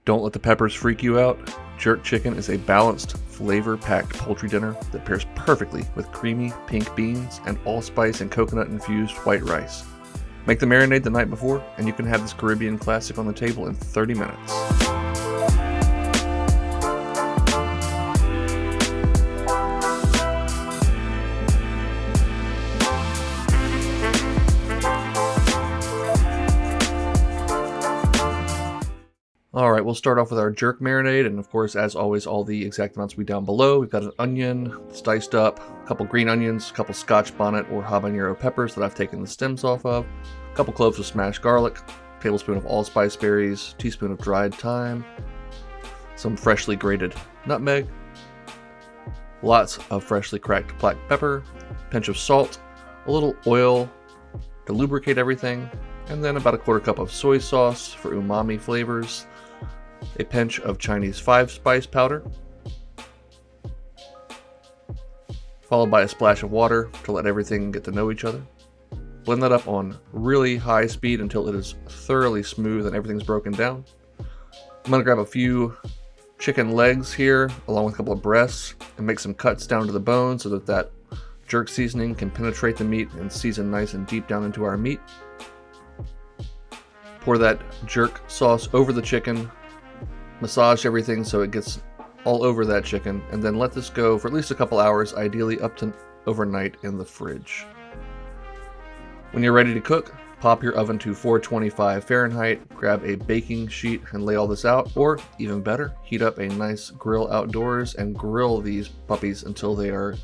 Don't let the peppers freak you out. Jerk chicken is a balanced, flavor-packed poultry dinner that pairs perfectly with creamy pink beans and allspice and coconut-infused white rice. Make the marinade the night before, and you can have this Caribbean classic on the table in 30 minutes. Alright, we'll start off with our jerk marinade, and of course, as always, all the exact amounts will be down below. We've got an onion, it's diced up, a couple green onions, a couple scotch bonnet or habanero peppers that I've taken the stems off of, a couple cloves of smashed garlic, a tablespoon of allspice berries, a teaspoon of dried thyme, some freshly grated nutmeg, lots of freshly cracked black pepper, a pinch of salt, a little oil to lubricate everything, and then about a quarter cup of soy sauce for umami flavors, a pinch of Chinese 5-spice powder, followed by a splash of water to let everything get to know each other. Blend that up on really high speed until it is thoroughly smooth and everything's broken down. I'm going to grab a few chicken legs here along with a couple of breasts and make some cuts down to the bone so that that jerk seasoning can penetrate the meat and season nice and deep down into our meat. Pour that jerk sauce over the chicken, massage everything so it gets all over that chicken, and then let this go for at least a couple hours, ideally up to overnight in the fridge. When you're ready to cook, pop your oven to 425 Fahrenheit, grab a baking sheet and lay all this out, or even better, heat up a nice grill outdoors and grill these puppies until they are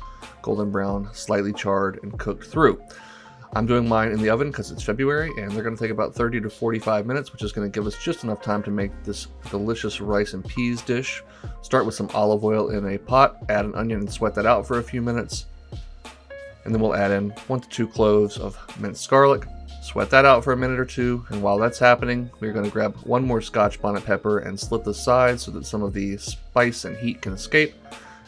golden brown, slightly charred, and cooked through. I'm doing mine in the oven because it's February, and they're going to take about 30 to 45 minutes, which is going to give us just enough time to make this delicious rice and peas dish. Start with some olive oil in a pot, add an onion and sweat that out for a few minutes, and then we'll add in 1 to 2 cloves of minced garlic, sweat that out for a minute or two, and while that's happening, we're going to grab 1 more scotch bonnet pepper and slit the sides so that some of the spice and heat can escape.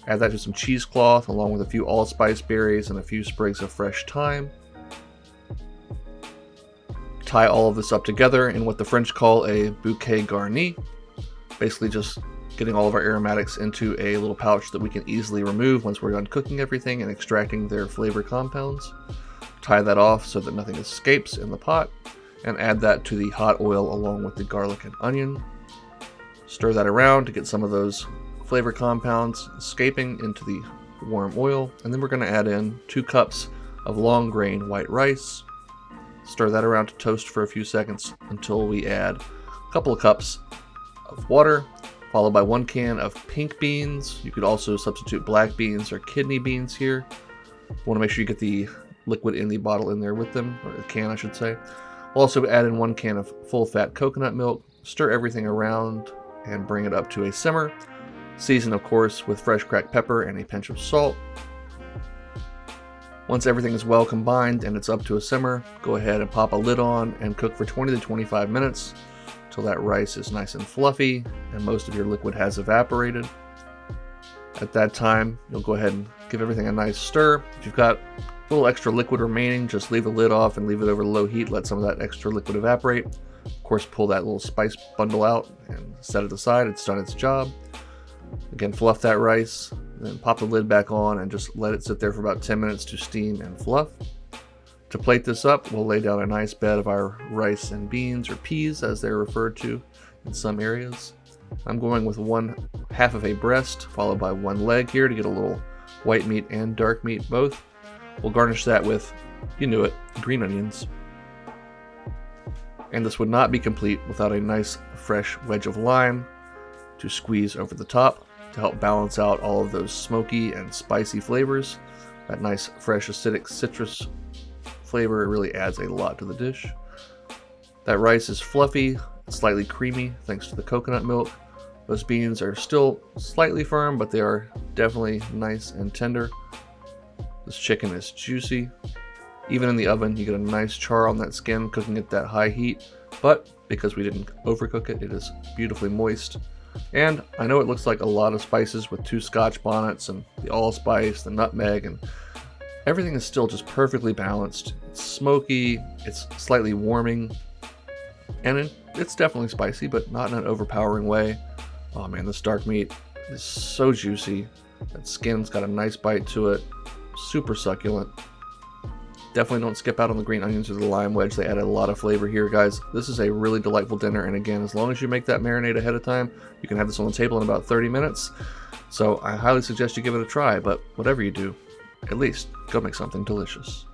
Add that to some cheesecloth along with a few allspice berries and a few sprigs of fresh thyme. Tie all of this up together in what the French call a bouquet garni, basically just getting all of our aromatics into a little pouch that we can easily remove once we're done cooking everything and extracting their flavor compounds. Tie that off so that nothing escapes in the pot, and add that to the hot oil along with the garlic and onion. Stir that around to get some of those flavor compounds escaping into the warm oil, and then we're going to add in 2 cups of long grain white rice. Stir that around to toast for a few seconds until we add a couple of cups of water, followed by 1 can of pink beans. You could also substitute black beans or kidney beans here. You want to make sure you get the liquid in the bottle in there with them, or the can I should say. We'll also add in 1 can of full-fat coconut milk, stir everything around and bring it up to a simmer. Season, of course, with fresh cracked pepper and a pinch of salt. Once everything is well combined and it's up to a simmer, go ahead and pop a lid on and cook for 20 to 25 minutes until that rice is nice and fluffy and most of your liquid has evaporated. At that time, you'll go ahead and give everything a nice stir. If you've got a little extra liquid remaining, just leave the lid off and leave it over low heat, let some of that extra liquid evaporate. Of course, pull that little spice bundle out and set it aside. It's done its job. Again, fluff that rice, then pop the lid back on and just let it sit there for about 10 minutes to steam and fluff. To plate this up, we'll lay down a nice bed of our rice and beans, or peas as they're referred to in some areas. I'm going with 1/2 of a breast, followed by 1 leg here to get a little white meat and dark meat both. We'll garnish that with, you knew it, green onions. And this would not be complete without a nice fresh wedge of lime to squeeze over the top to help balance out all of those smoky and spicy flavors. That nice fresh acidic citrus flavor really adds a lot to the dish. That rice is fluffy, slightly creamy thanks to the coconut milk. Those beans are still slightly firm, but they are definitely nice and tender. This chicken is juicy. Even in the oven, you get a nice char on that skin cooking at that high heat, but because we didn't overcook it, it is beautifully moist. And I know it looks like a lot of spices with 2 scotch bonnets and the allspice, the nutmeg, and everything is still just perfectly balanced. It's smoky, it's slightly warming, and It's definitely spicy, but not in an overpowering way. Oh man, this dark meat is so juicy. That skin's got a nice bite to it. Super succulent. Definitely don't skip out on the green onions or the lime wedge. They add a lot of flavor here, guys. This is a really delightful dinner, and again, as long as you make that marinade ahead of time, you can have this on the table in about 30 minutes. So I highly suggest you give it a try, but whatever you do, at least go make something delicious.